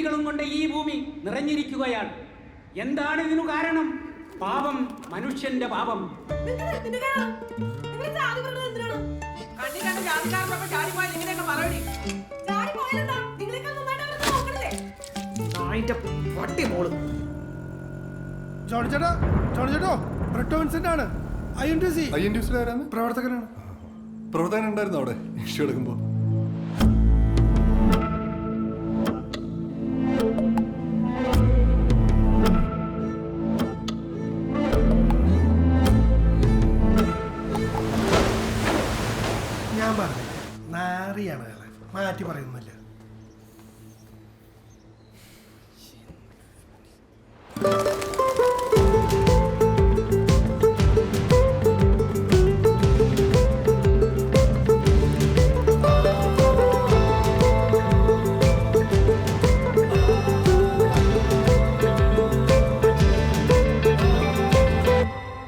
ജീവികളും കൊണ്ട് ഈ ഭൂമി നിറഞ്ഞിരിക്കുകയാണ്. എന്താണ് ഇതിനു കാരണം? പാപം, മനുഷ്യന്റെ പാപം. പ്രവർത്തകനാണ്. പ്രവർത്തകൻ ഉണ്ടായിരുന്നു അവിടെ ഇഷ്യൂ എടുക്കുമ്പോ. ഞാൻ പറഞ്ഞു നാറിയാണ് അയാളെ, മാറ്റി പറയുന്നില്ല.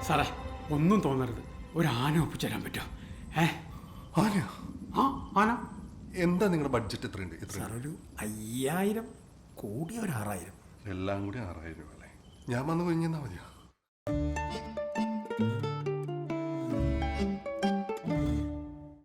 സാറേ, ഒന്നും തോന്നരുത്. ഒരു ആന ഒപ്പിച്ചേരാൻ പറ്റുമോ? ആനയോ? ആ, ആന. എന്താ നിങ്ങളുടെ ബഡ്ജറ്റ്? എത്രയുണ്ട്? ഒരു 5000 കൂടി, ഒരു 6000. എല്ലാം കൂടി 6000 രൂപ അല്ലേ? ഞാൻ വന്ന് കഴിഞ്ഞാൽ മതിയോ?